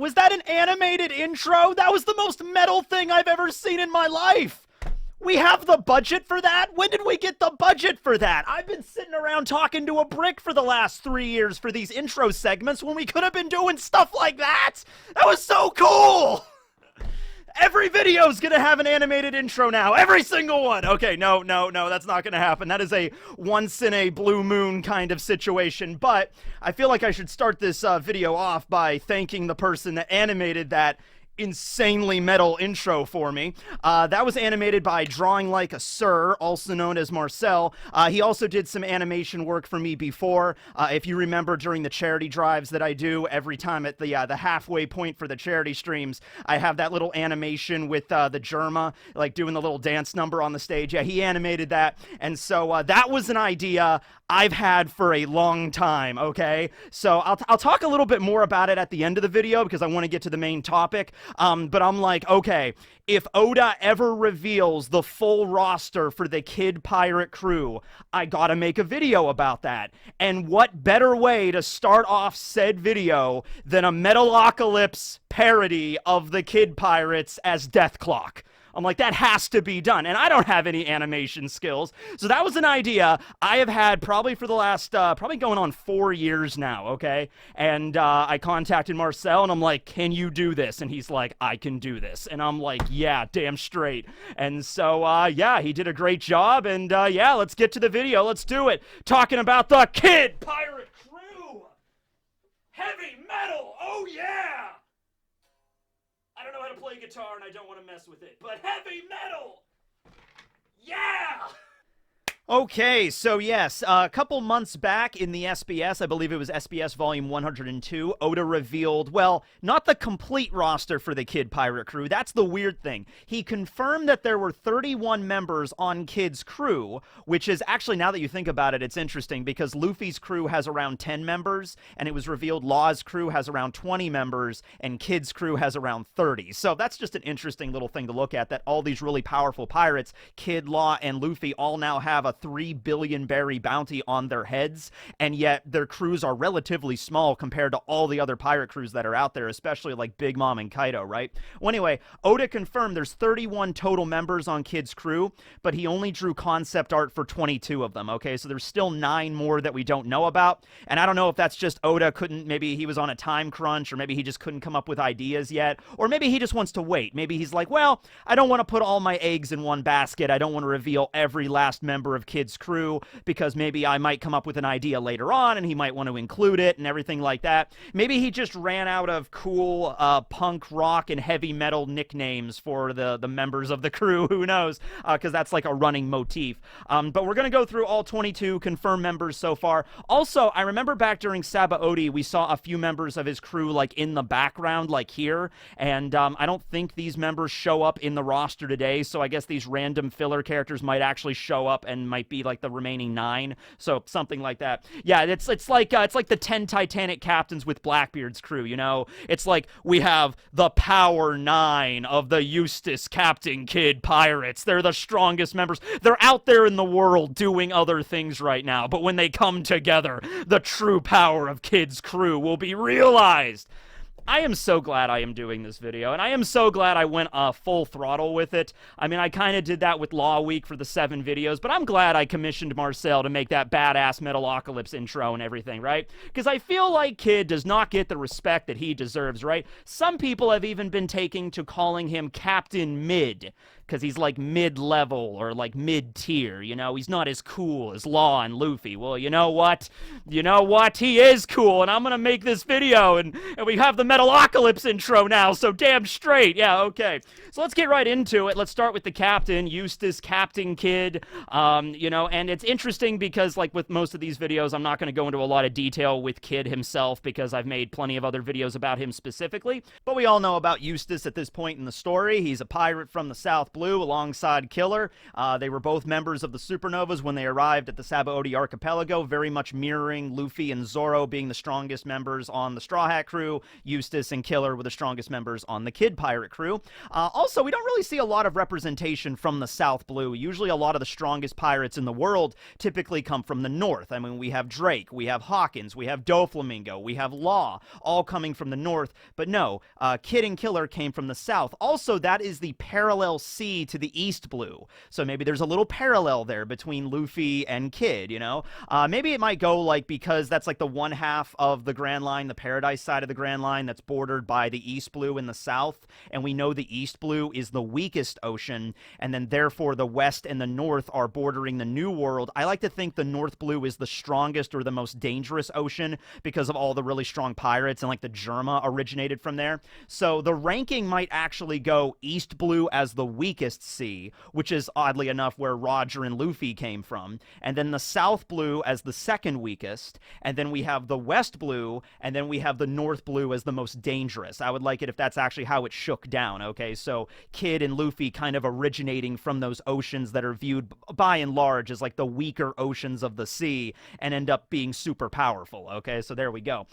Was that an animated intro? That was the most metal thing I've ever seen in my life. We have the budget for that? When did we get the budget for that? I've been sitting around talking to a brick for the last 3 years for these intro segments when we could have been doing stuff like that. That was so cool. Every video's gonna have an animated intro now. Every single one. Okay, no, that's not gonna happen. That is a once in a blue moon kind of situation. But I feel like I should start this video off by thanking the person that animated that insanely metal intro for me. That was animated by Drawing Like a Sir, also known as Marcel. He also did some animation work for me before. If you remember during the charity drives that I do every time at the halfway point for the charity streams, I have that little animation with the Germa, like doing the little dance number on the stage. Yeah, he animated that. And so that was an idea I've had for a long time, okay? So I'll talk a little bit more about it at the end of the video because I want to get to the main topic. But I'm like, okay, if Oda ever reveals the full roster for the Kid Pirate crew, I gotta make a video about that. And what better way to start off said video than a Metalocalypse parody of the Kid Pirates as Death Clock? I'm like, that has to be done. And I don't have any animation skills. So that was an idea I have had probably for the last, probably going on 4 years now, okay? And I contacted Marcel, and I'm like, can you do this? And he's like, I can do this. And I'm like, yeah, damn straight. And so, yeah, he did a great job. And, yeah, let's get to the video. Let's do it. Talking about the Kid Pirate crew. Heavy metal. Oh, yeah. I don't know how to play guitar and I don't want to mess with it, but heavy metal! Yeah! Okay, so yes, a couple months back in the SBS, I believe it was SBS Volume 102, Oda revealed, well, not the complete roster for the Kid Pirate crew. That's the weird thing. He confirmed that there were 31 members on Kid's crew, which is actually, now that you think about it, it's interesting because Luffy's crew has around 10 members, and it was revealed Law's crew has around 20 members, and Kid's crew has around 30. So that's just an interesting little thing to look at, that all these really powerful pirates, Kid, Law, and Luffy, all now have a 3 billion berry bounty on their heads, and yet their crews are relatively small compared to all the other pirate crews that are out there, especially like Big Mom and Kaido, right? Well, anyway, Oda confirmed there's 31 total members on Kid's crew, but he only drew concept art for 22 of them, okay? So there's still 9 more that we don't know about, and I don't know if that's just Oda couldn't, maybe he was on a time crunch, or maybe he just couldn't come up with ideas yet, or maybe he just wants to wait. Maybe he's like, well, I don't want to put all my eggs in one basket. I don't want to reveal every last member of Kid's crew because maybe I might come up with an idea later on and he might want to include it and everything like that. Maybe he just ran out of cool punk rock and heavy metal nicknames for the members of the crew. Who knows? Because that's like a running motif. But we're going to go through all 22 confirmed members so far. Also, I remember back during Sabaody, we saw a few members of his crew like in the background, like here. And I don't think these members show up in the roster today. So I guess these random filler characters might actually show up and might be like the remaining 9, so something like that. Yeah, it's like the 10 Titanic captains with Blackbeard's crew, you know? It's like we have the Power 9 of the Eustass Captain Kid Pirates. They're the strongest members. They're out there in the world doing other things right now, but when they come together, the true power of Kid's crew will be realized. I am so glad I am doing this video, and I am so glad I went full throttle with it. I mean, I kind of did that with Law Week for the 7 videos, but I'm glad I commissioned Marcel to make that badass Metalocalypse intro and everything, right? Because I feel like Kid does not get the respect that he deserves, right? Some people have even been taking to calling him Captain Mid, because he's like mid-level or like mid-tier, you know? He's not as cool as Law and Luffy. Well, you know what? You know what? He is cool, and I'm gonna make this video, and we have the Metalocalypse intro now, so damn straight. Yeah, okay. So let's get right into it. Let's start with the captain, Eustass, Captain Kid, you know, and it's interesting because, like with most of these videos, I'm not going to go into a lot of detail with Kid himself because I've made plenty of other videos about him specifically, but we all know about Eustass at this point in the story. He's a pirate from the South Blue Blue alongside Killer. They were both members of the Supernovas when they arrived at the Sabaody Archipelago, very much mirroring Luffy and Zoro being the strongest members on the Straw Hat crew. Eustass and Killer were the strongest members on the Kid Pirate crew. Also, we don't really see a lot of representation from the South Blue. Usually a lot of the strongest pirates in the world typically come from the North. I mean, we have Drake, we have Hawkins, we have Doflamingo, we have Law, all coming from the North. But no, Kid and Killer came from the South. Also, that is the parallel sea to the East Blue. So maybe there's a little parallel there between Luffy and Kid, you know? Maybe it might go like, because that's like the one half of the Grand Line, the Paradise side of the Grand Line, that's bordered by the East Blue in the South. And we know the East Blue is the weakest ocean, and then therefore the West and the North are bordering the New World. I like to think the North Blue is the strongest or the most dangerous ocean because of all the really strong pirates, and like the Germa originated from there. So the ranking might actually go East Blue as the weakest sea, which is oddly enough where Roger and Luffy came from, and then the South Blue as the second weakest, and then we have the West Blue, and then we have the North Blue as the most dangerous. I would like it if that's actually how it shook down, okay? So Kid and Luffy kind of originating from those oceans that are viewed by and large as like the weaker oceans of the sea and end up being super powerful, okay? So there we go.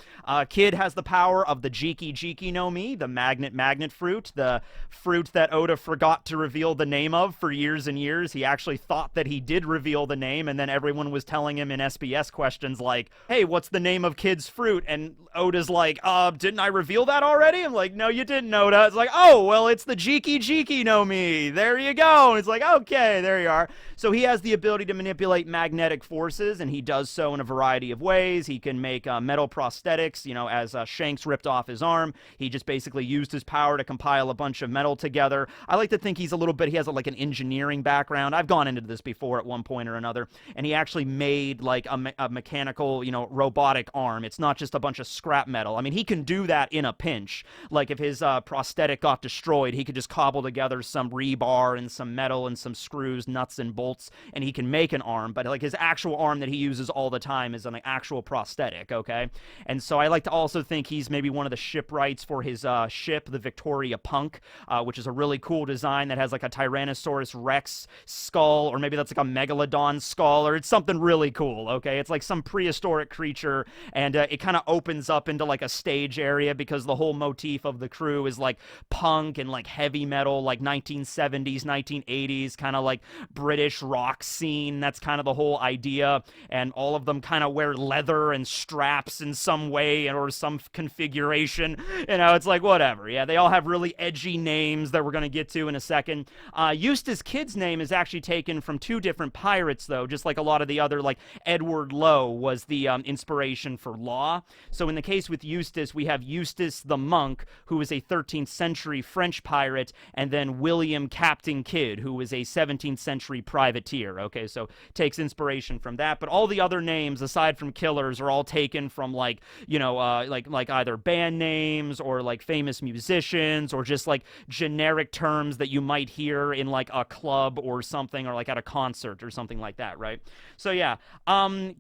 Kid has the power of the Jiki Jiki no Mi, the magnet fruit, the fruit that Oda forgot to reveal the name of for years and years. He actually thought that he did reveal the name, and then everyone was telling him in SBS questions like, hey, what's the name of Kid's fruit? And Oda's like, didn't I reveal that already? I'm like, no, you didn't, Oda. It's like, oh, well, it's the Jiki Jiki no Mi. There you go. And it's like, okay, there you are. So he has the ability to manipulate magnetic forces, and he does so in a variety of ways. He can make metal prosthetics, you know, as Shanks ripped off his arm. He just basically used his power to compile a bunch of metal together. I like to think he's a little bit, he has like an engineering background. I've gone into this before at one point or another, and he actually made like a mechanical, you know, robotic arm. It's not just a bunch of scrap metal. I mean, he can do that in a pinch. Like if his prosthetic got destroyed, he could just cobble together some rebar and some metal and some screws, nuts and bolts, and he can make an arm. But like his actual arm that he uses all the time is an actual prosthetic, okay? And so I like to also think he's maybe one of the shipwrights for his ship, the Victoria Punk, which is a really cool design that has like a Tyrannosaurus Rex skull, or maybe that's like a Megalodon skull, or it's something really cool, okay? It's like some prehistoric creature, and it kind of opens up into like a stage area because the whole motif of the crew is like punk and like heavy metal, like 1970s, 1980s, kind of like British rock scene. That's kind of the whole idea, and all of them kind of wear leather and straps in some way or some configuration. You know, it's like whatever. Yeah, they all have really edgy names that we're going to get to in a second. Eustass Kid's name is actually taken from two different pirates, though, just like a lot of the other, like Edward Lowe was the inspiration for Law. So in the case with Eustass, we have Eustass the Monk, who is a 13th century French pirate, and then William Captain Kidd, who is a 17th century privateer. Okay, so takes inspiration from that. But all the other names, aside from Killers, are all taken from like, you know, like either band names or like famous musicians, or just like generic terms that you might hear in like a club or something, or like at a concert or something like that, right? So yeah,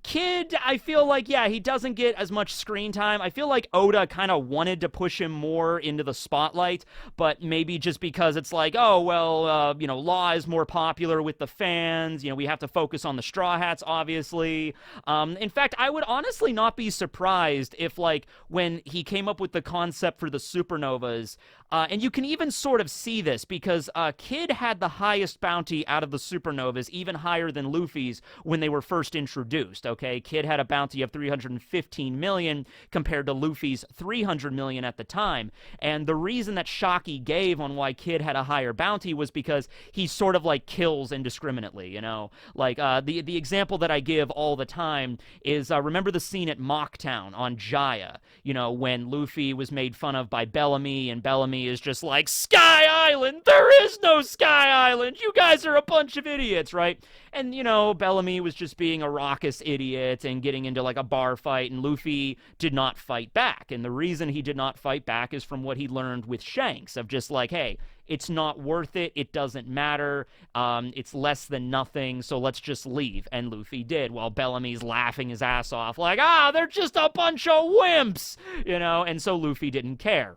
Kid, I feel like, yeah, he doesn't get as much screen time. I feel like Oda kind of wanted to push him more into the spotlight, but maybe just because it's like, oh, well, you know, Law is more popular with the fans, you know, we have to focus on the Straw Hats, obviously. In fact, I would honestly not be surprised if, like, when he came up with the concept for the supernovas, and you can even sort of see this because Kid had the highest bounty out of the supernovas, even higher than Luffy's when they were first introduced, okay? Kid had a bounty of 315 million compared to Luffy's 300 million at the time, and the reason that Shockey gave on why Kid had a higher bounty was because he sort of, like, kills indiscriminately, you know? Like, the example that I give all the time is, remember the scene at Mocktown on Jaya, you know, when Luffy was made fun of by Bellamy, and Bellamy is just like, Sky Island! There is no Sky Island! You guys are a bunch of idiots, right? And, you know, Bellamy was just being a raucous idiot and getting into, like, a bar fight, and Luffy did not fight back. And the reason he did not fight back is from what he learned with Shanks, of just like, hey, it's not worth it, it doesn't matter, it's less than nothing, so let's just leave. And Luffy did, while Bellamy's laughing his ass off, like, they're just a bunch of wimps, you know? And so Luffy didn't care.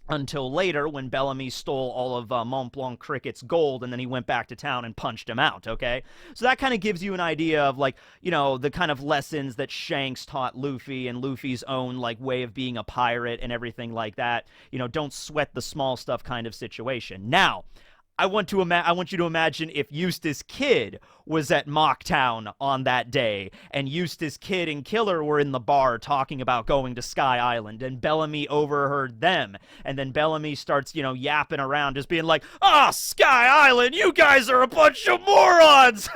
until later when Bellamy stole all of Mont Blanc Cricket's gold, and then he went back to town and punched him out, okay? So that kind of gives you an idea of, like, you know, the kind of lessons that Shanks taught Luffy and Luffy's own, like, way of being a pirate and everything like that. You know, don't sweat the small stuff kind of situation. Now, I want you to imagine if Eustass Kid was at Mocktown on that day, and Eustass Kid and Killer were in the bar talking about going to Sky Island, and Bellamy overheard them, and then Bellamy starts, you know, yapping around, just being like, "Ah, Sky Island, you guys are a bunch of morons!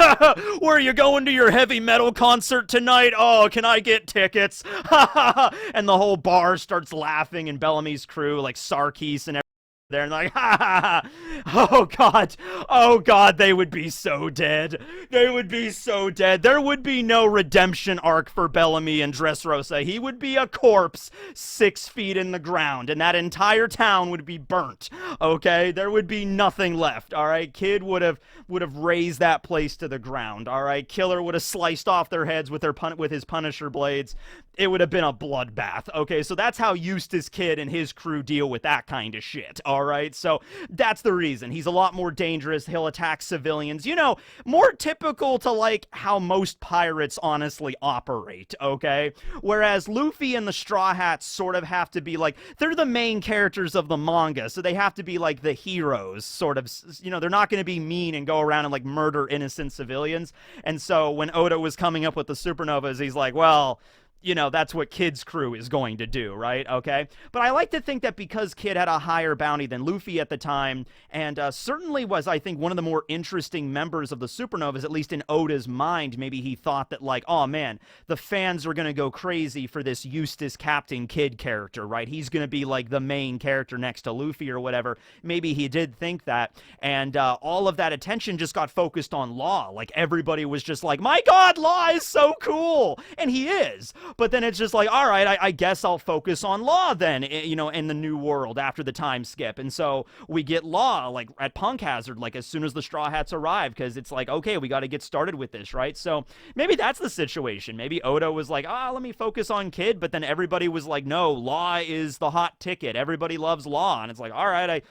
Where are you going to your heavy metal concert tonight? Oh, can I get tickets?" And the whole bar starts laughing, and Bellamy's crew, like Sarkis and there and like, ha ha ha, oh god, they would be so dead. They would be so dead. There would be no redemption arc for Bellamy and Dressrosa. He would be a corpse 6 feet in the ground, and that entire town would be burnt, okay? There would be nothing left, all right? Kid would have razed that place to the ground, all right? Killer would have sliced off their heads with his Punisher blades. It would have been a bloodbath, okay? So that's how Eustass Kid and his crew deal with that kind of shit, all right? So that's the reason. He's a lot more dangerous. He'll attack civilians. You know, more typical to, like, how most pirates honestly operate, okay? Whereas Luffy and the Straw Hats sort of have to be, like, they're the main characters of the manga, so they have to be, like, the heroes, sort of. You know, they're not going to be mean and go around and, like, murder innocent civilians. And so when Oda was coming up with the supernovas, he's like, well, you know, that's what Kid's crew is going to do, right? Okay? But I like to think that because Kid had a higher bounty than Luffy at the time, and certainly was, I think, one of the more interesting members of the Supernovas, at least in Oda's mind, maybe he thought that, like, oh man, the fans are going to go crazy for this Eustass Captain Kid character, right? He's going to be, like, the main character next to Luffy or whatever. Maybe he did think that, and all of that attention just got focused on Law. Like, everybody was just like, my god, Law is so cool! And he is! But then it's just like, all right, I guess I'll focus on Law then, you know, in the new world after the time skip. And so we get Law, like, at Punk Hazard, like, as soon as the Straw Hats arrive, because it's like, okay, we got to get started with this, right? So maybe that's the situation. Maybe Oda was like, let me focus on Kid, but then everybody was like, no, Law is the hot ticket. Everybody loves Law. And it's like, all right, I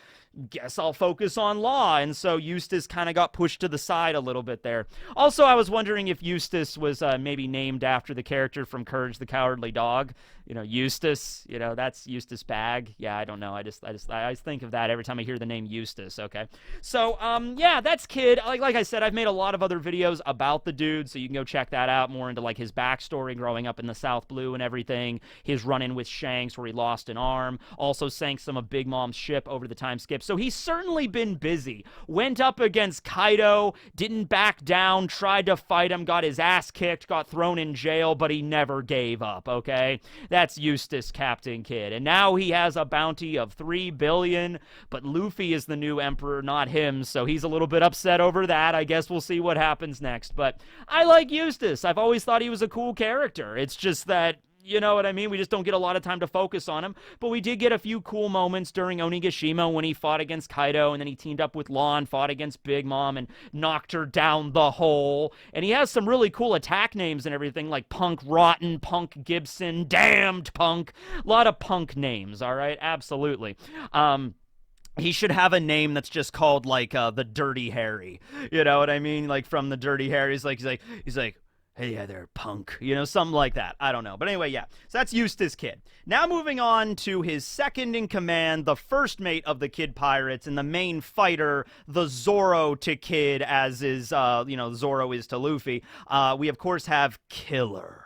guess I'll focus on Law. And so Eustass kind of got pushed to the side a little bit there. Also, I was wondering if Eustass was maybe named after the character from Courage the Cowardly Dog. You know, Eustass, you know, that's Eustass Bag. Yeah, I don't know. I just think of that every time I hear the name Eustass, okay? So, yeah, that's Kid. Like I said, I've made a lot of other videos about the dude, so you can go check that out, more into, like, his backstory growing up in the South Blue and everything, his run-in with Shanks where he lost an arm, also sank some of Big Mom's ship over the time skip. So he's certainly been busy. Went up against Kaido, didn't back down, tried to fight him, got his ass kicked, got thrown in jail, but he never gave up, okay? That's Eustass Captain Kid. And now he has a bounty of 3 billion, but Luffy is the new emperor, not him, so he's a little bit upset over that. I guess we'll see what happens next. But I like Eustass. I've always thought he was a cool character. It's just that, you know what I mean? We just don't get a lot of time to focus on him. But we did get a few cool moments during Onigashima when he fought against Kaido, and then he teamed up with Law and fought against Big Mom and knocked her down the hole. And he has some really cool attack names and everything, like Punk Rotten, Punk Gibson, Damned Punk. A lot of punk names, all right? Absolutely. He should have a name that's just called, like, the Dirty Harry. You know what I mean? Like, from the Dirty Harry. He's like, hey, yeah, there, punk. You know, something like that. I don't know. But anyway, yeah. So that's Eustass Kid. Now moving on to his second in command, the first mate of the Kid Pirates, and the main fighter, the Zoro to Kid, as is, you know, Zoro is to Luffy. We, of course, have Killer.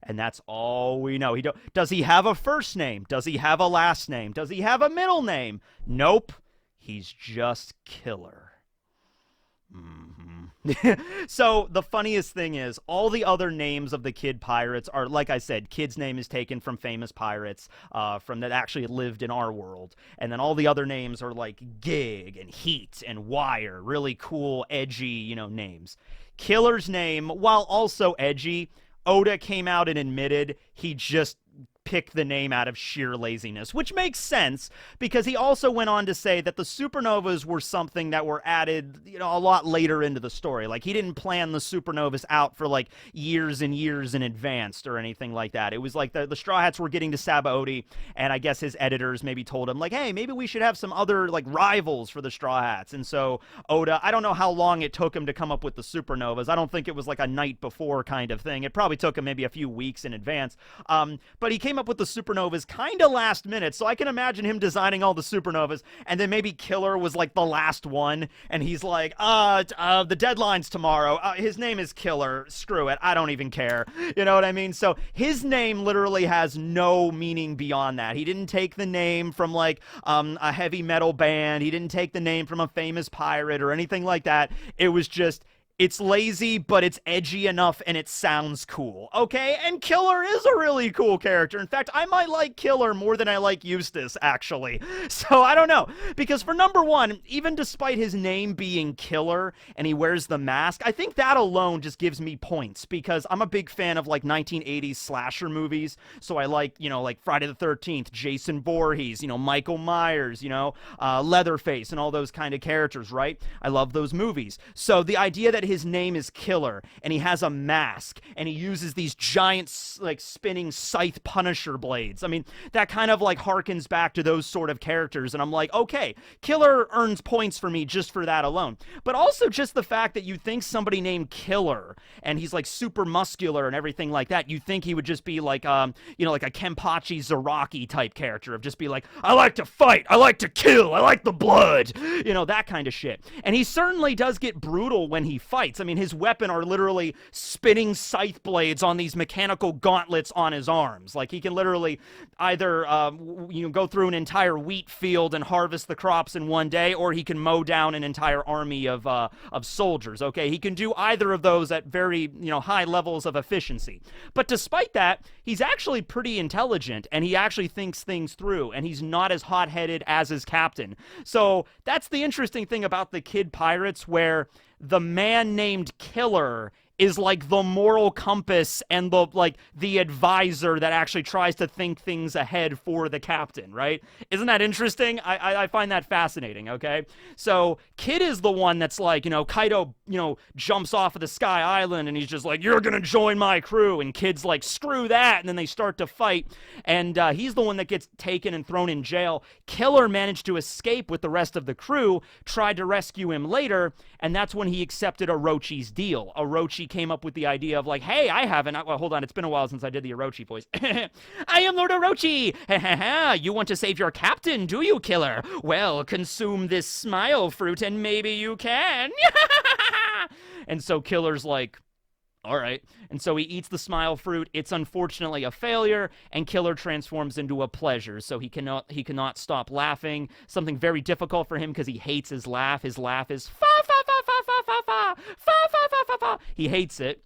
And that's all we know. Does he have a first name? Does he have a last name? Does he have a middle name? Nope. He's just Killer. So the funniest thing is, all the other names of the Kid Pirates are, like I said, Kid's name is taken from famous pirates from that actually lived in our world. And then all the other names are like Gig and Heat and Wire. Really cool, edgy, you know, names. Killer's name, while also edgy, Oda came out and admitted he just pick the name out of sheer laziness, which makes sense because he also went on to say that the supernovas were something that were added, a lot later into the story. Like, he didn't plan the supernovas out for like years and years in advance or anything like that. It was like the Straw Hats were getting to Sabaody, and I guess his editors maybe told him like, hey, maybe we should have some other like rivals for the Straw Hats. And so Oda, I don't know how long it took him to come up with the supernovas. I don't think it was like a night before kind of thing. It probably took him maybe a few weeks in advance. But he came up with the supernovas kind of last minute, so I can imagine him designing all the supernovas, and then maybe Killer was like the last one, and he's like, the deadline's tomorrow. His name is Killer. Screw it. I don't even care. You know what I mean? So his name literally has no meaning beyond that. He didn't take the name from like a heavy metal band. He didn't take the name from a famous pirate or anything like that. It was just, it's lazy, but it's edgy enough and it sounds cool, okay? And Killer is a really cool character. In fact, I might like Killer more than I like Eustass, actually. So, I don't know. Because for number one, even despite his name being Killer and he wears the mask, I think that alone just gives me points because I'm a big fan of, like, 1980s slasher movies. So I like, like Friday the 13th, Jason Voorhees, Michael Myers, Leatherface and all those kind of characters, right? I love those movies. So the idea that his name is Killer and he has a mask and he uses these giant like spinning scythe Punisher blades, I mean, that kind of like harkens back to those sort of characters, and I'm like, okay, Killer earns points for me just for that alone. But also just the fact that you think somebody named Killer and he's like super muscular and everything like that, you think he would just be like like a Kenpachi Zaraki type character of just be like, I like to fight, I like to kill, I like the blood, that kind of shit. And he certainly does get brutal when he fights. I mean, his weapon are literally spinning scythe blades on these mechanical gauntlets on his arms. Like, he can literally either, go through an entire wheat field and harvest the crops in one day, or he can mow down an entire army of soldiers, okay? He can do either of those at very, high levels of efficiency. But despite that, he's actually pretty intelligent, and he actually thinks things through, and he's not as hot-headed as his captain. So, that's the interesting thing about the Kid Pirates, where the man named Killer is like the moral compass and the advisor that actually tries to think things ahead for the captain, right? Isn't that interesting? I find that fascinating, okay? So Kid is the one that's like, Kaido, jumps off of the Sky Island and he's just like, you're gonna join my crew, and Kid's like, screw that, and then they start to fight, and he's the one that gets taken and thrown in jail. Killer managed to escape with the rest of the crew, tried to rescue him later, and that's when he accepted Orochi's deal. Orochi came up with the idea of like, hey, well, hold on, it's been a while since I did the Orochi voice. I am Lord Orochi. You want to save your captain, do you, Killer? Well, consume this smile fruit and maybe you can. And so Killer's like, all right. And so he eats the smile fruit. It's unfortunately a failure, and Killer transforms into a pleasure. So he cannot stop laughing. Something very difficult for him because he hates his laugh. His laugh is fa fa fa fa fa fa fa fa fa fa fa fa. He hates it.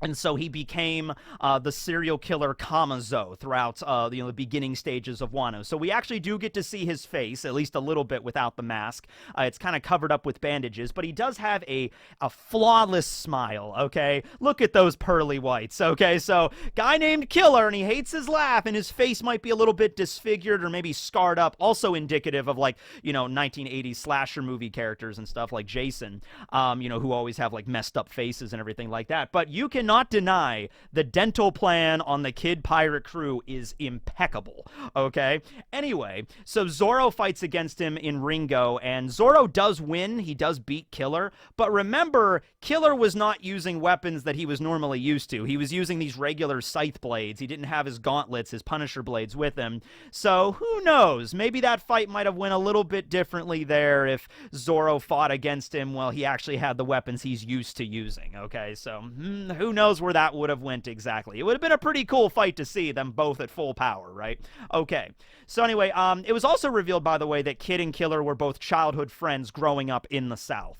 And so he became the serial killer Kamazo throughout the beginning stages of Wano. So we actually do get to see his face, at least a little bit without the mask. It's kind of covered up with bandages, but he does have a flawless smile, okay? Look at those pearly whites, okay? So guy named Killer, and he hates his laugh, and his face might be a little bit disfigured or maybe scarred up, also indicative of 1980s slasher movie characters and stuff like Jason, who always have messed up faces and everything like that. But you cannot deny the dental plan on the Kid Pirate crew is impeccable, okay? Anyway, so Zoro fights against him in Ringo, and Zoro does win. He does beat Killer, but remember, Killer was not using weapons that he was normally used to. He was using these regular scythe blades. He didn't have his gauntlets, his Punisher blades with him. So who knows? Maybe that fight might have went a little bit differently there if Zoro fought against him while he actually had the weapons he's used to using, okay? So who knows where that would have went exactly. It would have been a pretty cool fight to see them both at full power, right? Okay. So anyway, it was also revealed, by the way, that Kid and Killer were both childhood friends growing up in the South.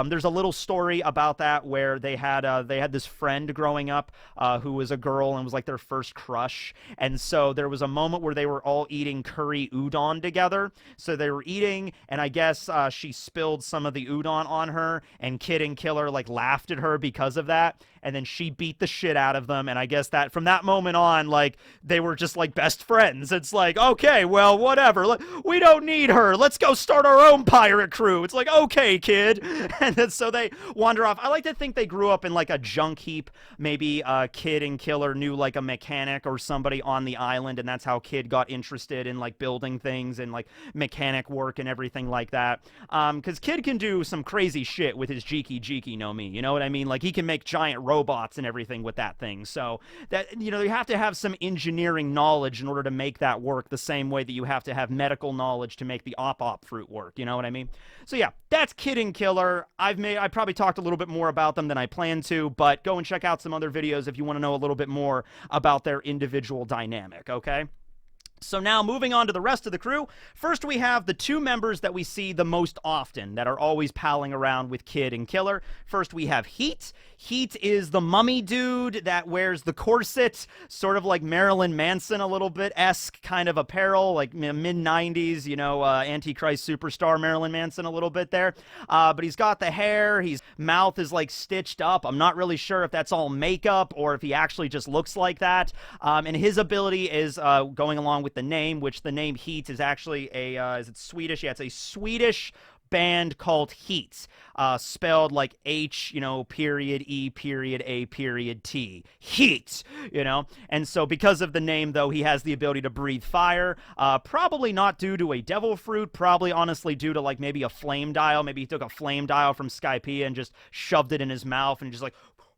There's a little story about that where they had this friend growing up who was a girl and was like their first crush, and so there was a moment where they were all eating curry udon together. So they were eating, and I guess she spilled some of the udon on her, and Kid and Killer laughed at her because of that, and then she she beat the shit out of them, and I guess that from that moment on, like, they were just like best friends. It's like, okay, well, whatever, we don't need her, let's go start our own pirate crew. It's like, okay, kid. And then so they wander off. I like to think they grew up in like a junk heap. Maybe Kid and Killer knew like a mechanic or somebody on the island, and that's how Kid got interested in like building things and like mechanic work and everything like that. Because Kid can do some crazy shit with his Jiki no Mi, you know what I mean? Like, he can make giant robots and everything with that thing. So that, you know, you have to have some engineering knowledge in order to make that work, the same way that you have to have medical knowledge to make the op fruit work, you know what I mean? So yeah, that's Kid and Killer. I probably talked a little bit more about them than I planned to, but go and check out some other videos if you want to know a little bit more about their individual dynamic, okay? So now, moving on to the rest of the crew, first we have the two members that we see the most often, that are always palling around with Kid and Killer. First we have Heat. Heat is the mummy dude that wears the corset, sort of like Marilyn Manson, a little bit-esque kind of apparel, like mid-90s, you know, Antichrist superstar Marilyn Manson a little bit there. But he's got the hair, his mouth is like stitched up. I'm not really sure if that's all makeup or if he actually just looks like that. And his ability is going along with the name, which the name Heat is actually a, is it Swedish? Yeah, it's a Swedish band called Heat, spelled like H, you know, period, E, period, A, period, T. Heat, you know? And so because of the name, though, he has the ability to breathe fire, probably not due to a devil fruit, probably honestly due to like maybe a flame dial. Maybe he took a flame dial from Skypiea and just shoved it in his mouth and just like,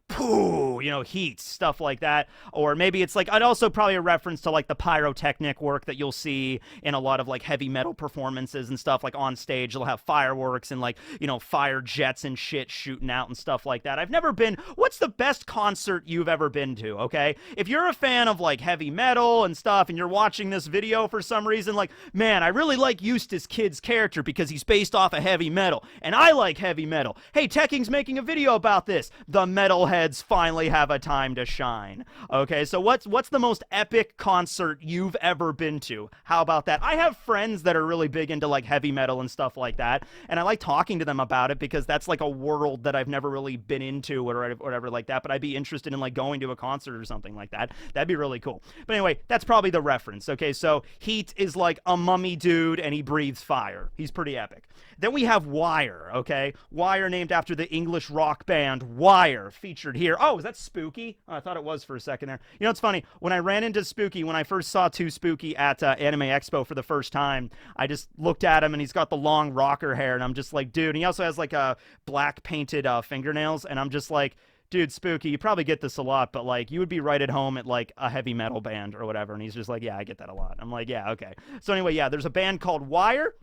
pooh, you know, heat, stuff like that. Or maybe it's like, I'd also probably a reference to like the pyrotechnic work that you'll see in a lot of like heavy metal performances and stuff. Like on stage, they'll have fireworks and like, you know, fire jets and shit shooting out and stuff like that. I've never been, what's the best concert you've ever been to, okay? If you're a fan of like heavy metal and stuff and you're watching this video for some reason, like, man, I really like Eustass Kid's character because he's based off of heavy metal, and I like heavy metal. Hey, Tekking's making a video about this. The metalheads finally have a time to shine. Okay, so what's the most epic concert you've ever been to? How about that? I have friends that are really big into like heavy metal and stuff like that, and I like talking to them about it because that's like a world that I've never really been into or whatever like that, but I'd be interested in like going to a concert or something like that. That'd be really cool. But anyway, that's probably the reference. Okay, so Heat is like a mummy dude and he breathes fire. He's pretty epic. Then we have Wire, okay? Wire, named after the English rock band Wire, featured here. Oh, is that Spooky? Oh, I thought it was for a second there. You know, it's funny. When I ran into Spooky, when I first saw Too Spooky at Anime Expo for the first time, I just looked at him and he's got the long rocker hair, and I'm just like, dude. And he also has like a black painted fingernails, and I'm just like, dude, Spooky, you probably get this a lot, but like, you would be right at home at like a heavy metal band or whatever. And he's just like, yeah, I get that a lot. I'm like, yeah, okay. So anyway, yeah, there's a band called Wire.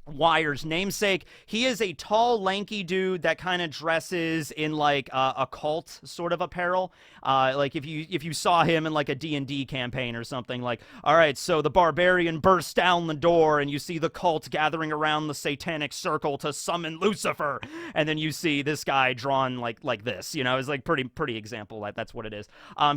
Wire's namesake. He is a tall, lanky dude that kind of dresses in like a cult sort of apparel. Like if you saw him in like a D&D campaign or something, like, all right, so the barbarian bursts down the door and you see the cult gathering around the satanic circle to summon Lucifer, and then you see this guy drawn like this, you know, is like pretty example. That's what it is.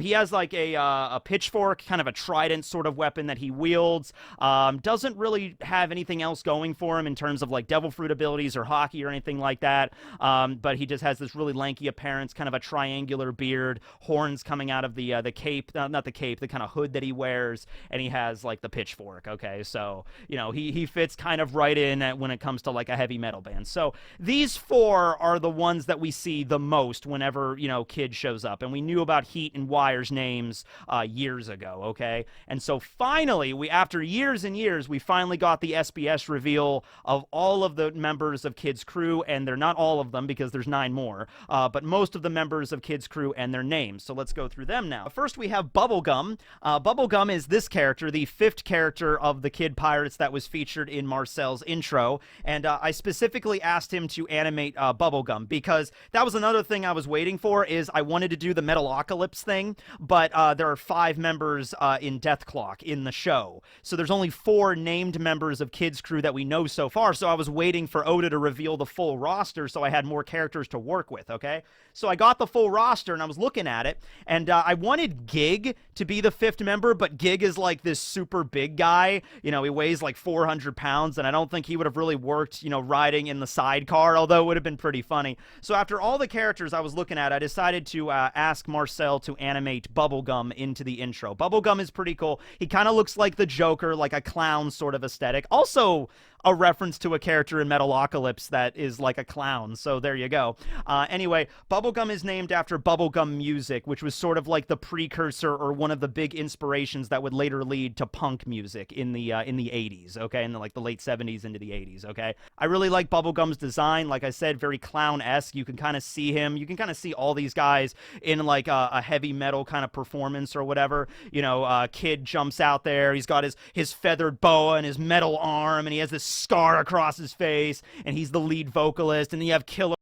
He has like a pitchfork, kind of a trident sort of weapon that he wields. Doesn't really have anything else going for him in terms of like devil fruit abilities or hockey or anything like that, but he just has this really lanky appearance, kind of a triangular beard, horns coming out of the cape, not the cape, the kind of hood that he wears, and he has like the pitchfork. Okay, so you know, he fits kind of right in when it comes to like a heavy metal band. So these four are the ones that we see the most whenever, you know, Kid shows up, and we knew about Heat and Wire's names years ago. Okay, and so finally, after years and years, we finally got the SBS reveal of all of the members of Kid's crew, and they're not all of them because there's 9 more, but most of the members of Kid's crew and their names. So let's go through them now. First, we have Bubblegum. Bubblegum is this character, the 5th character of the Kid Pirates that was featured in Marcel's intro, and I specifically asked him to animate Bubblegum because that was another thing I was waiting for. Is I wanted to do the Metalocalypse thing, but there are 5 members in Death Clock in the show, so there's only 4 named members of Kid's crew that we know so far, so I was waiting for Oda to reveal the full roster so I had more characters to work with, okay? So I got the full roster, and I was looking at it, and I wanted Gig to be the 5th member, but Gig is like this super big guy. You know, he weighs like 400 pounds, and I don't think he would have really worked, you know, riding in the sidecar, although it would have been pretty funny. So after all the characters I was looking at, I decided to ask Marcel to animate Bubblegum into the intro. Bubblegum is pretty cool. He kind of looks like the Joker, like a clown sort of aesthetic. Also, a reference to a character in Metalocalypse that is like a clown, so there you go. Anyway, Bubblegum is named after bubblegum music, which was sort of like the precursor or one of the big inspirations that would later lead to punk music in the 80s, okay, in the late 70s into the 80s, okay. I really like Bubblegum's design. Like I said, very clown-esque. You can kind of see him. You can kind of see all these guys in like a heavy metal kind of performance or whatever. You know, Kid jumps out there. He's got his feathered boa and his metal arm, and he has this scar across his face, and he's the lead vocalist. And then you have Killer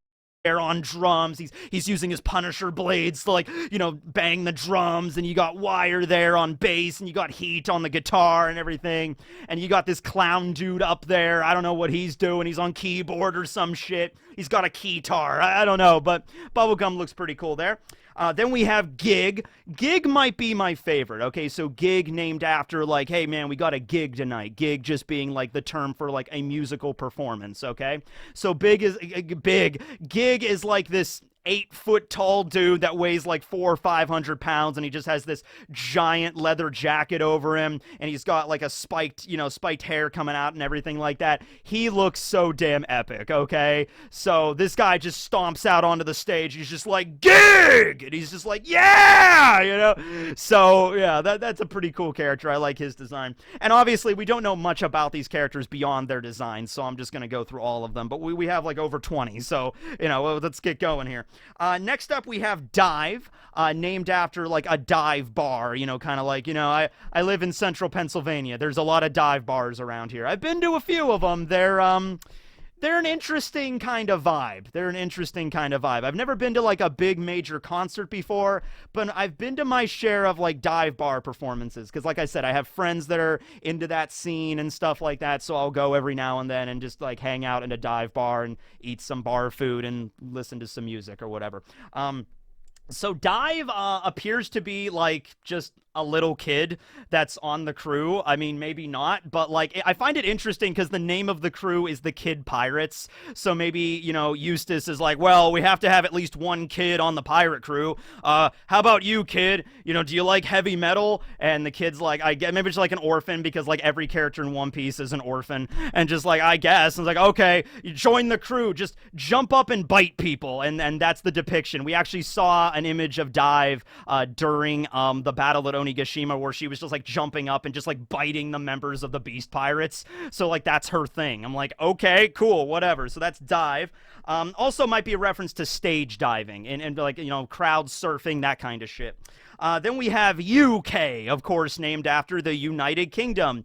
on drums. He's using his Punisher blades to, like, you know, bang the drums, and you got Wire there on bass, and you got Heat on the guitar and everything, and you got this clown dude up there. I don't know what he's doing. He's on keyboard or some shit. He's got a keytar. I don't know, but Bubblegum looks pretty cool there. Then we have Gig. Gig might be my favorite. Okay, so Gig named after, like, hey man, we got a gig tonight. Gig just being like the term for like a musical performance. Okay, so Gig is like this 8-foot tall dude that weighs like 400 or 500 pounds, and he just has this giant leather jacket over him, and he's got like a spiked hair coming out and everything like that. He looks so damn epic, okay? So this guy just stomps out onto the stage. He's just like, Gig! And he's just like, yeah! You know? So, yeah, that's a pretty cool character. I like his design. And obviously, we don't know much about these characters beyond their design, so I'm just going to go through all of them. But we have like over 20, so, you know, let's get going here. Next up, we have Dive, named after like a dive bar, you know, kind of like, you know, I live in central Pennsylvania. There's a lot of dive bars around here. I've been to a few of them. They're an interesting kind of vibe. I've never been to like a big major concert before, but I've been to my share of like dive bar performances. Because like I said, I have friends that are into that scene and stuff like that. So I'll go every now and then and just like hang out in a dive bar and eat some bar food and listen to some music or whatever. So Dive appears to be like just a little kid that's on the crew. I mean, maybe not, but like I find it interesting because the name of the crew is the Kid Pirates. So maybe, you know, Eustass is like, well, we have to have at least one kid on the pirate crew. How about you, kid? You know, do you like heavy metal? And the kid's like, I get, maybe it's like an orphan because like every character in One Piece is an orphan, and just like, I guess. And it's like, okay, you join the crew, just jump up and bite people, and that's the depiction. We actually saw an image of Dive during the battle at Onigashima, where she was just like jumping up and just like biting the members of the Beast Pirates. So like that's her thing. I'm like, okay, cool, whatever. So that's Dive. Also might be a reference to stage diving and like, you know, crowd surfing, that kind of shit. Then we have UK, of course, named after the United Kingdom.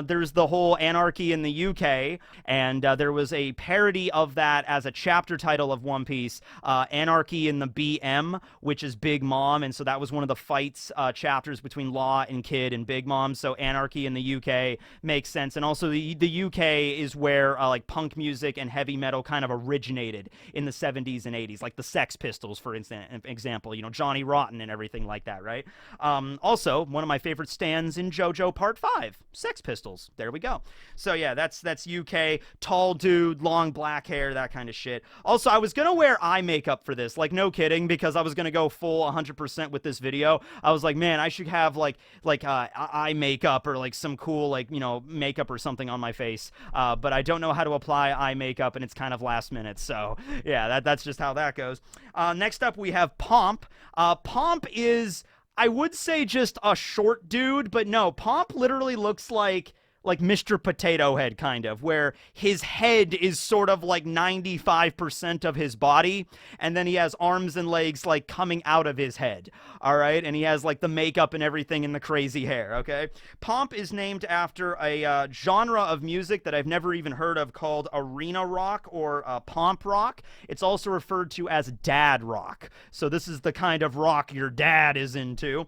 There's the whole anarchy in the UK, and there was a parody of that as a chapter title of One Piece, Anarchy in the BM, which is Big Mom, and so that was one of the fights chapters between Law and Kid and Big Mom, so Anarchy in the UK makes sense. And also the UK is where like punk music and heavy metal kind of originated in the 70s and 80s, like the Sex Pistols, for example, you know, Johnny Rotten and everything like that, right? Also, one of my favorite stands in JoJo Part 5, Sex Pistols. There we go. So yeah, that's UK, tall dude, long black hair, that kind of shit. Also, I was gonna wear eye makeup for this, like no kidding, because I was gonna go full 100% with this video. I was like, man, I should have like eye makeup or like some cool like, you know, makeup or something on my face. But I don't know how to apply eye makeup, and it's kind of last minute. So yeah, that's just how that goes. Next up, we have Pomp. Pomp is, I would say, just a short dude, but no, Pomp literally looks like Mr. Potato Head, kind of, where his head is sort of like 95% of his body, and then he has arms and legs like coming out of his head, all right? And he has like the makeup and everything and the crazy hair, okay? Pomp is named after a genre of music that I've never even heard of called arena rock or pomp rock. It's also referred to as dad rock. So this is the kind of rock your dad is into.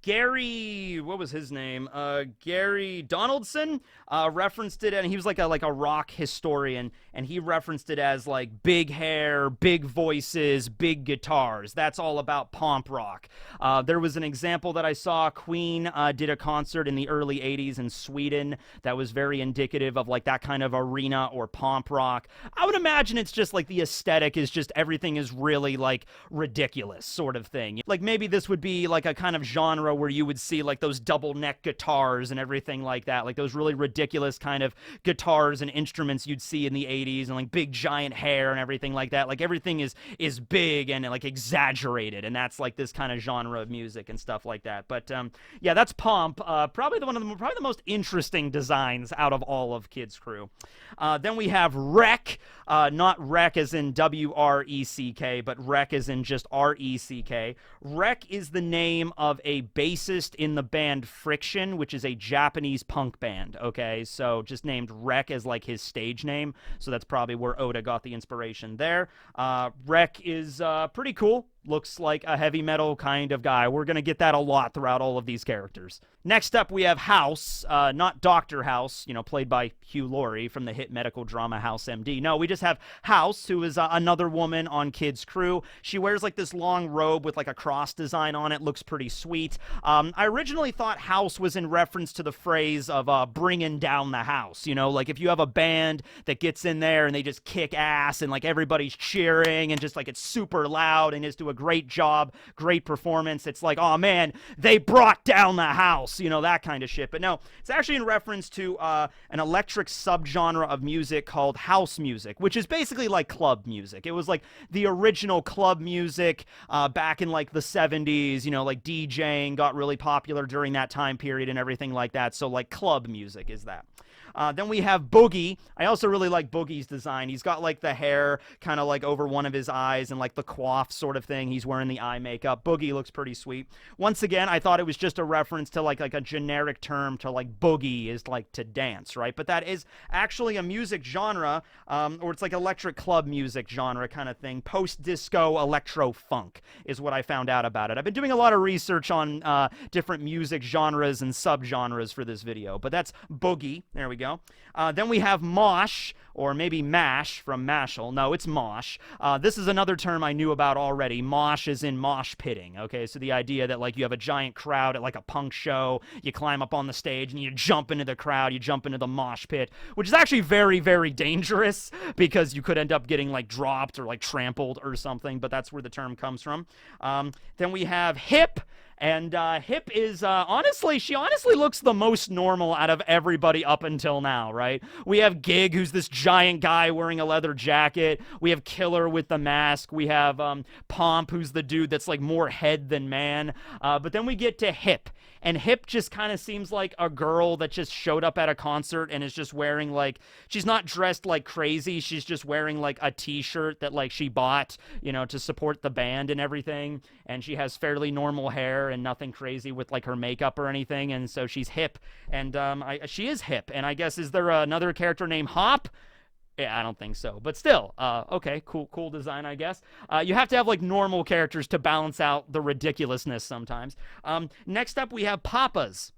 Gary, what was his name? Gary Donaldson referenced it, and he was like a rock historian, and he referenced it as like big hair, big voices, big guitars. That's all about pomp rock. There was an example that I saw. Queen did a concert in the early '80s in Sweden that was very indicative of like that kind of arena or pomp rock. I would imagine it's just like the aesthetic is just everything is really like ridiculous sort of thing. Like maybe this would be like a kind of genre where you would see like those double neck guitars and everything like that, like those really ridiculous kind of guitars and instruments you'd see in the '80s, and like big giant hair and everything like that. Like everything is big and like exaggerated, and that's like this kind of genre of music and stuff like that. But yeah, that's Pomp. Probably the most interesting designs out of all of Kids Crew. Then we have Wreck, not Wreck as in WRECK, but Wreck as in just RECK. Wreck is the name of a bassist in the band Friction, which is a Japanese punk band. Okay, so just named Wreck as like his stage name. So that's probably where Oda got the inspiration there. Wreck is pretty cool. Looks like a heavy metal kind of guy. We're going to get that a lot throughout all of these characters. Next up, we have House, not Dr. House, you know, played by Hugh Laurie from the hit medical drama House MD. No, we just have House, who is another woman on Kids Crew. She wears like this long robe with like a cross design on it. Looks pretty sweet. I originally thought House was in reference to the phrase of bringing down the house. You know, like if you have a band that gets in there and they just kick ass and like everybody's cheering and just like it's super loud and just do a great job, great performance. It's like, oh man, they brought down the house, you know, that kind of shit. But no, it's actually in reference to an electric subgenre of music called house music, which is basically like club music. It was like the original club music back in like the 70s, you know, like DJing got really popular during that time period and everything like that. So like club music is that. Then we have Boogie. I also really like Boogie's design. He's got like the hair kind of like over one of his eyes and like the coif sort of thing. He's wearing the eye makeup. Boogie looks pretty sweet. Once again, I thought it was just a reference to like a generic term to like boogie is like to dance, right? But that is actually a music genre, or it's like electric club music genre kind of thing. Post-disco electro funk is what I found out about it. I've been doing a lot of research on different music genres and subgenres for this video, but that's Boogie. There we go. Then we have Mosh, or maybe Mash from Mashal. No, it's Mosh. This is another term I knew about already. Mosh is in mosh pitting. Okay, so the idea that like you have a giant crowd at like a punk show, you climb up on the stage and you jump into the crowd, you jump into the mosh pit, which is actually very, very dangerous because you could end up getting like dropped or like trampled or something, but that's where the term comes from. Then we have Hip. And Hip is, she honestly looks the most normal out of everybody up until now, right? We have Gig, who's this giant guy wearing a leather jacket. We have Killer with the mask. We have Pomp, who's the dude that's like more head than man. But then we get to Hip. And Hip just kind of seems like a girl that just showed up at a concert and is just wearing like, she's not dressed like crazy. She's just wearing like a t-shirt that like she bought, you know, to support the band and everything. And she has fairly normal hair and nothing crazy with like her makeup or anything. And so she's hip. And she is hip. And I guess, is there another character named Hop? Yeah, I don't think so. But still, okay, cool design, I guess. You have to have, like, normal characters to balance out the ridiculousness sometimes. Next up, we have Papas.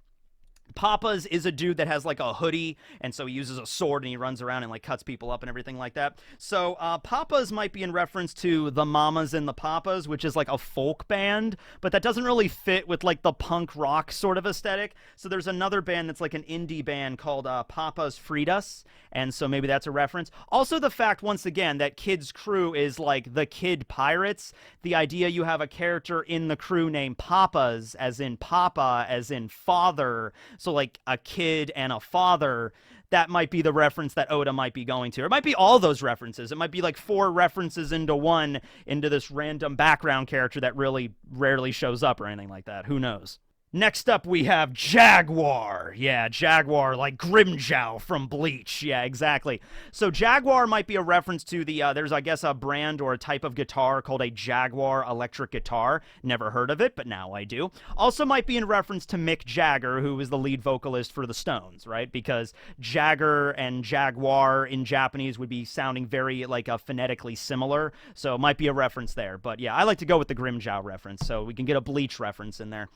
Papas is a dude that has like a hoodie, and so he uses a sword and he runs around and like cuts people up and everything like that. So Papas might be in reference to the Mamas and the Papas, which is like a folk band, but that doesn't really fit with like the punk rock sort of aesthetic. So there's another band that's like an indie band called Papas Freed Us, and so maybe that's a reference. Also the fact, once again, that Kids Crew is like the Kid Pirates. The idea you have a character in the crew named Papas, as in Papa, as in father. So like a kid and a father, that might be the reference that Oda might be going to. Or it might be all those references. It might be like 4 references into one, into this random background character that really rarely shows up or anything like that. Who knows? Next up, we have Jaguar. Yeah, Jaguar, like Grimjow from Bleach. Yeah, exactly. So Jaguar might be a reference to there's, I guess, a brand or a type of guitar called a Jaguar electric guitar. Never heard of it, but now I do. Also might be in reference to Mick Jagger, who is the lead vocalist for the Stones, right? Because Jagger and Jaguar in Japanese would be sounding very, like, phonetically similar. So it might be a reference there. But yeah, I like to go with the Grimjow reference, so we can get a Bleach reference in there.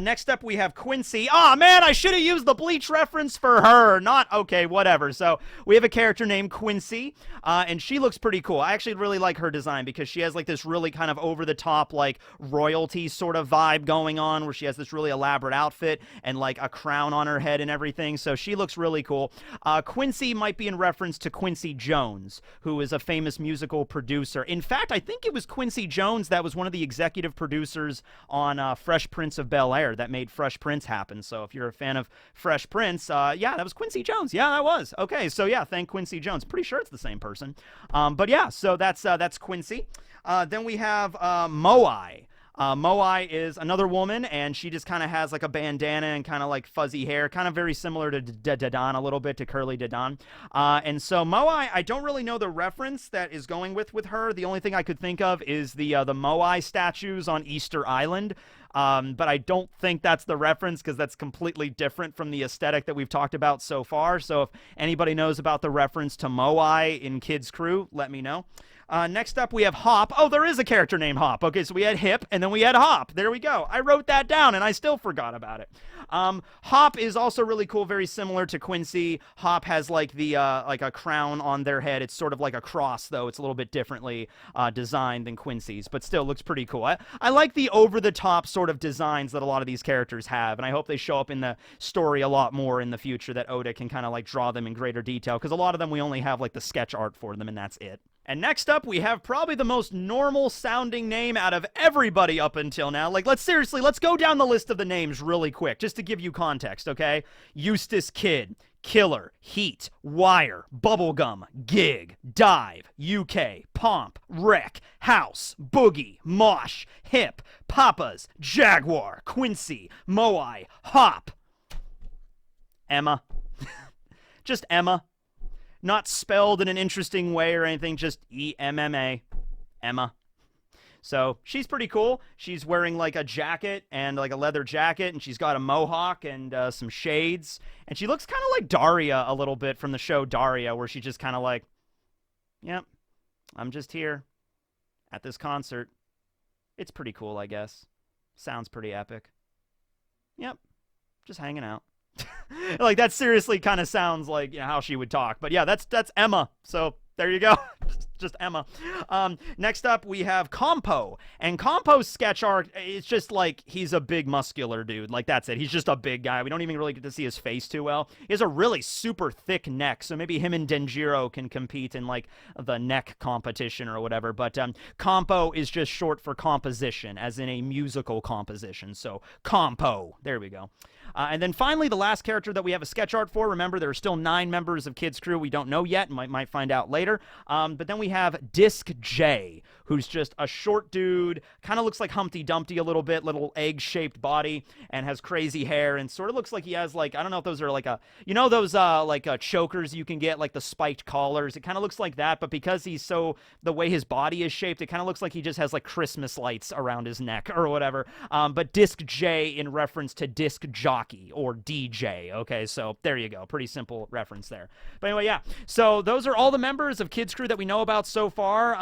Next up, we have Quincy. Ah, man, I should have used the Bleach reference for her. Not, okay, whatever. So we have a character named Quincy, and she looks pretty cool. I actually really like her design because she has like this really kind of over-the-top, like, royalty sort of vibe going on where she has this really elaborate outfit and like a crown on her head and everything. So she looks really cool. Quincy might be in reference to Quincy Jones, who is a famous musical producer. In fact, I think it was Quincy Jones that was one of the executive producers on Fresh Prince of Bel-Air that made Fresh Prince happen. So if you're a fan of Fresh Prince, yeah, that was Quincy Jones. Yeah, that was. Okay, so yeah, thank Quincy Jones. Pretty sure it's the same person. But yeah, so that's Quincy. Then we have Moai. Moai is another woman, and she just kind of has like a bandana and kind of like fuzzy hair, kind of very similar to Dadan a little bit, to Curly Dadan. And so Moai, I don't really know the reference that is going with her. The only thing I could think of is the Moai statues on Easter Island. But I don't think that's the reference because that's completely different from the aesthetic that we've talked about so far. So if anybody knows about the reference to Moai in Kids Crew, let me know. Next up, we have Hop. Oh, there is a character named Hop. Okay, so we had Hip, and then we had Hop. There we go. I wrote that down, and I still forgot about it. Hop is also really cool, very similar to Quincy. Hop has like the like a crown on their head. It's sort of like a cross, though. It's a little bit differently designed than Quincy's, but still looks pretty cool. I like the over-the-top sort of designs that a lot of these characters have, and I hope they show up in the story a lot more in the future, that Oda can kind of like draw them in greater detail, because a lot of them we only have like the sketch art for them, and that's it. And next up, we have probably the most normal sounding name out of everybody up until now. Like, let's go down the list of the names really quick, just to give you context, okay? Eustass Kid, Killer, Heat, Wire, Bubblegum, Gig, Dive, UK, Pomp, Wreck, House, Boogie, Mosh, Hip, Papas, Jaguar, Quincy, Moai, Hop, Emma. Just Emma. Not spelled in an interesting way or anything, just E-M-M-A. Emma. So she's pretty cool. She's wearing like a jacket and like a leather jacket, and she's got a mohawk and some shades. And she looks kind of like Daria a little bit from the show Daria, where she's just kind of like, yep, I'm just here at this concert. It's pretty cool, I guess. Sounds pretty epic. Yep, just hanging out. Like, that seriously kind of sounds like, you know, how she would talk. But yeah, that's Emma. So there you go. Just Emma. Next up, we have Compo. And Compo's sketch art, it's just like he's a big muscular dude. Like, that's it. He's just a big guy. We don't even really get to see his face too well. He has a really super thick neck, so maybe him and Denjiro can compete in, like, the neck competition or whatever. But Compo is just short for composition, as in a musical composition. So Compo. There we go. And then finally, the last character that we have a sketch art for. Remember, there are still 9 members of Kids Crew we don't know yet, and might find out later. But then we have Disc J, who's just a short dude, kind of looks like Humpty Dumpty a little bit, little egg-shaped body, and has crazy hair, and sort of looks like he has, like, I don't know if those are like you know those like chokers you can get, like the spiked collars. It kind of looks like that, but because he's so, the way his body is shaped, it kind of looks like he just has like Christmas lights around his neck or whatever. But Disc J in reference to disc jockey or DJ. Okay, so there you go. Pretty simple reference there. But anyway, yeah. So those are all the members of Kids Crew that we know about so far.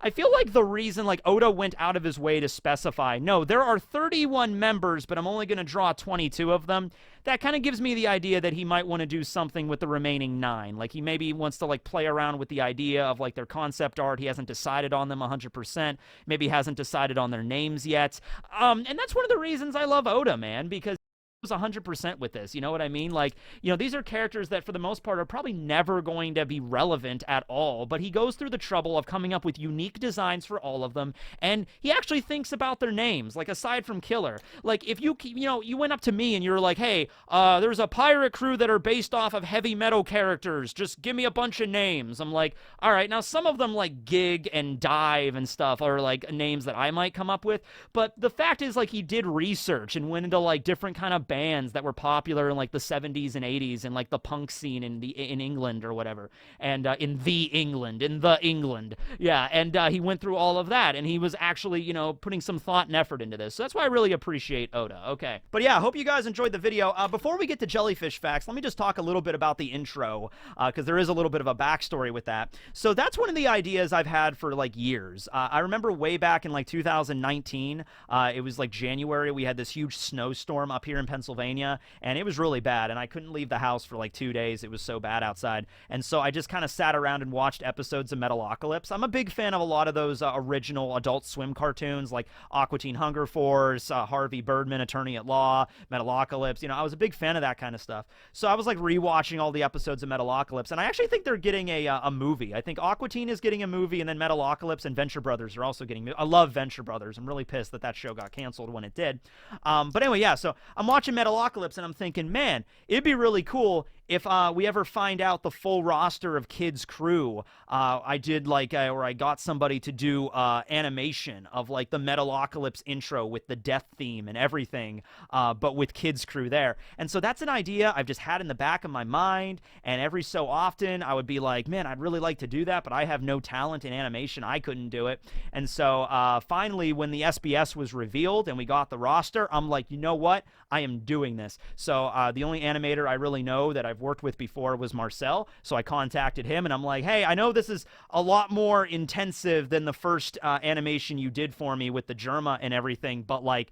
I feel like the reason, like, Oda went out of his way to specify, no, there are 31 members, but I'm only going to draw 22 of them. That kind of gives me the idea that he might want to do something with the remaining 9. Like, he maybe wants to, like, play around with the idea of, like, their concept art. He hasn't decided on them 100%. Maybe hasn't decided on their names yet. And that's one of the reasons I love Oda, man, because was 100% with this. You know what I mean? Like, you know, these are characters that for the most part are probably never going to be relevant at all, but he goes through the trouble of coming up with unique designs for all of them, and he actually thinks about their names, like aside from Killer. Like, if you know, you went up to me and you're like, hey, there's a pirate crew that are based off of heavy metal characters, just give me a bunch of names. I'm like, all right, now some of them like Gig and Dive and stuff are like names that I might come up with, but the fact is, like, he did research and went into like different kind of bands that were popular in like the 70s and 80s and like the punk scene in England or whatever, and in the England, yeah, and he went through all of that, and he was actually, you know, putting some thought and effort into this. So that's why I really appreciate Oda. Okay, but yeah, I hope you guys enjoyed the video. Before we get to Jellyfish facts, let me just talk a little bit about the intro, because there is a little bit of a backstory with that. So that's one of the ideas I've had for like years. I remember way back in like 2019, it was like January, we had this huge snowstorm up here in Pennsylvania, and it was really bad, and I couldn't leave the house for like 2 days. It was so bad outside, and so I just kind of sat around and watched episodes of Metalocalypse. I'm a big fan of a lot of those original Adult Swim cartoons, like Aqua Teen Hunger Force, Harvey Birdman, Attorney at Law, Metalocalypse. You know, I was a big fan of that kind of stuff. So I was like rewatching all the episodes of Metalocalypse, and I actually think they're getting a movie. I think Aqua Teen is getting a movie, and then Metalocalypse and Venture Brothers are also getting. I love Venture Brothers. I'm really pissed that show got canceled when it did. But anyway, yeah. So I'm watching Metalocalypse, and I'm thinking, man, it'd be really cool if we ever find out the full roster of Kids Crew. I did like, or I got somebody to do animation of like the Metalocalypse intro with the death theme and everything, but with Kids Crew there. And so that's an idea I've just had in the back of my mind, and every so often I would be like, man, I'd really like to do that, but I have no talent in animation. I couldn't do it. And so finally, when the SBS was revealed and we got the roster, I'm like, you know what? I am doing this. So the only animator I really know that I've worked with before was Marcel. So I contacted him, and I'm like, hey, I know this is a lot more intensive than the first animation you did for me with the Germa and everything, but like,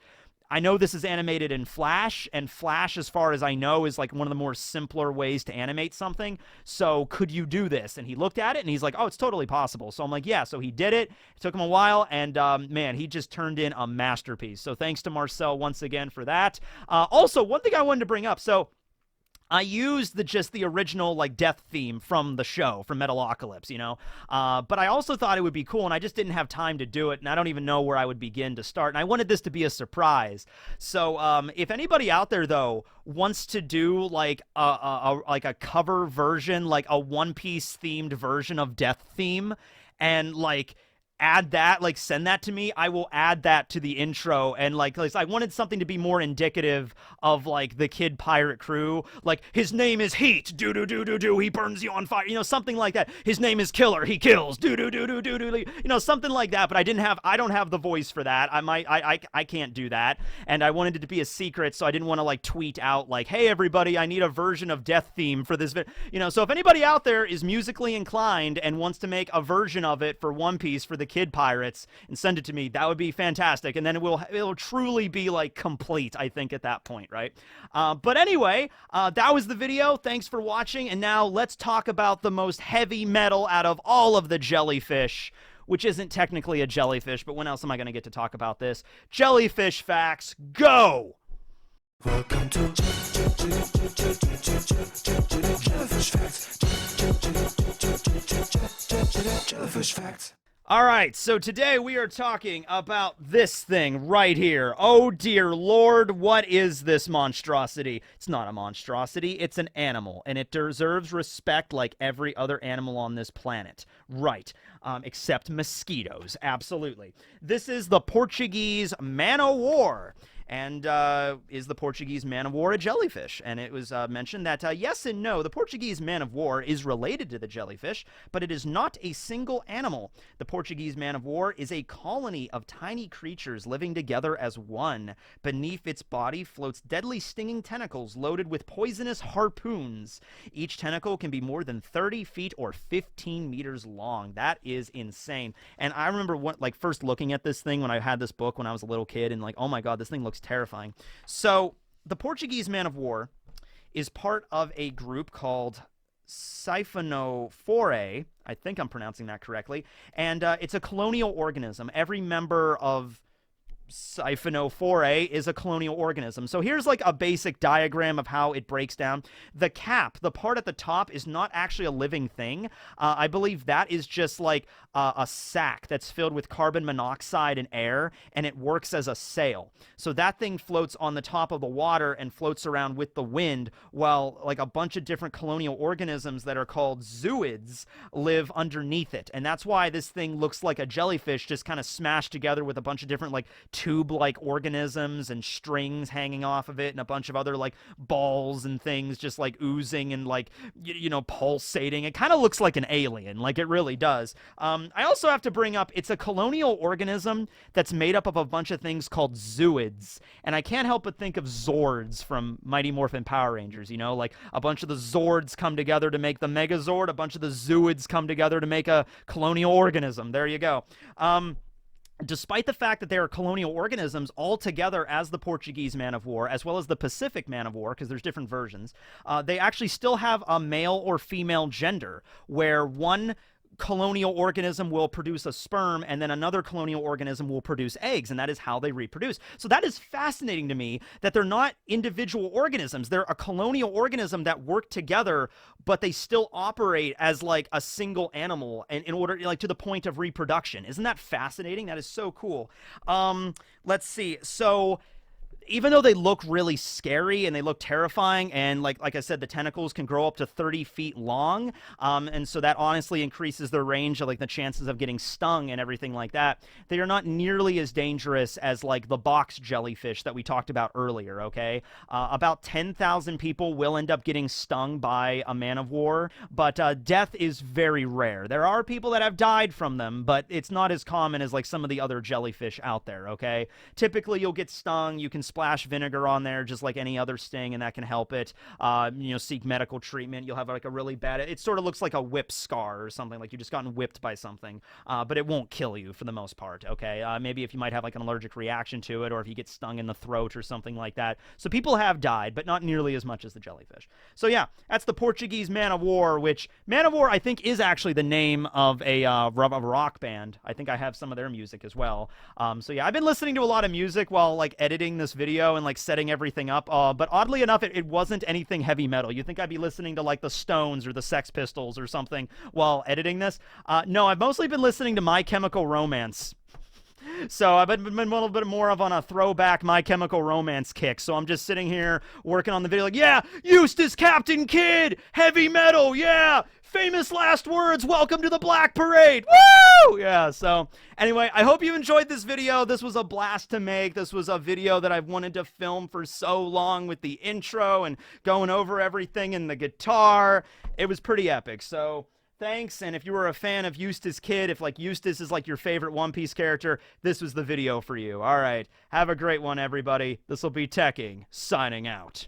I know this is animated in Flash, and Flash, as far as I know, is like one of the more simpler ways to animate something. So could you do this? And he looked at it, and he's like, oh, it's totally possible. So I'm like, yeah. So he did it. It took him a while, and man, he just turned in a masterpiece. So thanks to Marcel once again for that. Also, one thing I wanted to bring up. So I used just the original like death theme from the show, from Metalocalypse, you know, but I also thought it would be cool, and I just didn't have time to do it, and I don't even know where I would begin to start, and I wanted this to be a surprise. So if anybody out there though wants to do like a cover version, like a One Piece themed version of Death Theme, and like add that, like send that to me, I will add that to the intro. And like I wanted something to be more indicative of like the Kid Pirate crew, like his name is Heat, do do do do do, he burns you on fire, you know, something like that. His name is Killer, he kills, do do do do do do, you know, something like that. But I don't have the voice for that. I can't do that, and I wanted it to be a secret, so I didn't want to like tweet out like, hey everybody, I need a version of Death Theme for this you know. So if anybody out there is musically inclined and wants to make a version of it for One Piece for the Kid Pirates and send it to me, that would be fantastic, and then it'll truly be like complete, I think, at that point, right? But anyway, that was the video. Thanks for watching, and now let's talk about the most heavy metal out of all of the jellyfish, which isn't technically a jellyfish, but when else am I going to get to talk about this? Jellyfish facts, go! Welcome to Jellyfish Facts. Jellyfish Facts. All right, so today we are talking about this thing right here. Oh dear Lord, what is this monstrosity? It's not a monstrosity, it's an animal, and it deserves respect like every other animal on this planet. Right, except mosquitoes, absolutely. This is the Portuguese man-o'-war. And is the Portuguese man-of-war a jellyfish? And it was mentioned that yes and no, the Portuguese man-of-war is related to the jellyfish, but it is not a single animal. The Portuguese man-of-war is a colony of tiny creatures living together as one. Beneath its body floats deadly stinging tentacles loaded with poisonous harpoons. Each tentacle can be more than 30 feet or 15 meters long. That is insane. And I remember first looking at this thing when I had this book when I was a little kid, and like, oh my god, this thing looks terrifying. So the Portuguese man-of-war is part of a group called Siphonophore. I think I'm pronouncing that correctly. And it's a colonial organism. Every member of Siphonophore is a colonial organism. So here's like a basic diagram of how it breaks down. The cap, the part at the top, is not actually a living thing. I believe that is just like a sack that's filled with carbon monoxide and air, and it works as a sail. So that thing floats on the top of the water and floats around with the wind, while like a bunch of different colonial organisms that are called zooids live underneath it. And that's why this thing looks like a jellyfish just kind of smashed together with a bunch of different like tube-like organisms and strings hanging off of it, and a bunch of other like balls and things just like oozing and like you know, pulsating. It kind of looks like an alien, like it really does. I also have to bring up, it's a colonial organism that's made up of a bunch of things called zooids, and I can't help but think of Zords from Mighty Morphin Power Rangers. You know, like a bunch of the Zords come together to make the Megazord, a bunch of the zooids come together to make a colonial organism. There you go. Despite the fact that they are colonial organisms all together as the Portuguese man of war, as well as the Pacific man of war, because there's different versions, they actually still have a male or female gender, where one colonial organism will produce a sperm and then another colonial organism will produce eggs, and that is how they reproduce. So that is fascinating to me, that they're not individual organisms. They're a colonial organism that work together, but they still operate as like a single animal, and in order, like, to the point of reproduction. Isn't that fascinating? That is so cool. Let's see. So even though they look really scary and they look terrifying, and like I said, the tentacles can grow up to 30 feet long, and so that honestly increases their range of like the chances of getting stung and everything like that, they are not nearly as dangerous as like the box jellyfish that we talked about earlier, okay? About 10,000 people will end up getting stung by a man of war, but death is very rare. There are people that have died from them, but it's not as common as like some of the other jellyfish out there, okay? Typically, you'll get stung, you can splash vinegar on there just like any other sting, and that can help it. You know, seek medical treatment. You'll have like a really bad, it sort of looks like a whip scar or something, like you just gotten whipped by something, but it won't kill you for the most part, okay? Maybe if you might have like an allergic reaction to it, or if you get stung in the throat or something like that. So people have died, but not nearly as much as the jellyfish. So yeah, that's the Portuguese man of war, which man of war I think is actually the name of a rock band. I think I have some of their music as well. So yeah, I've been listening to a lot of music while like editing this video and like setting everything up, but oddly enough, it wasn't anything heavy metal. You'd think I'd be listening to like the Stones or the Sex Pistols or something while editing this. No, I've mostly been listening to My Chemical Romance. So I've been a little bit more of on a throwback My Chemical Romance kick. So I'm just sitting here working on the video like, yeah, Eustass, Captain Kidd, heavy metal, yeah, famous last words, welcome to the Black Parade, woo! Yeah, so anyway, I hope you enjoyed this video. This was a blast to make. This was a video that I've wanted to film for so long, with the intro and going over everything and the guitar. It was pretty epic, so thanks. And if you were a fan of Eustass Kid, if like Eustass is like your favorite One Piece character, this was the video for you. All right, have a great one, everybody. This will be Tekking, signing out.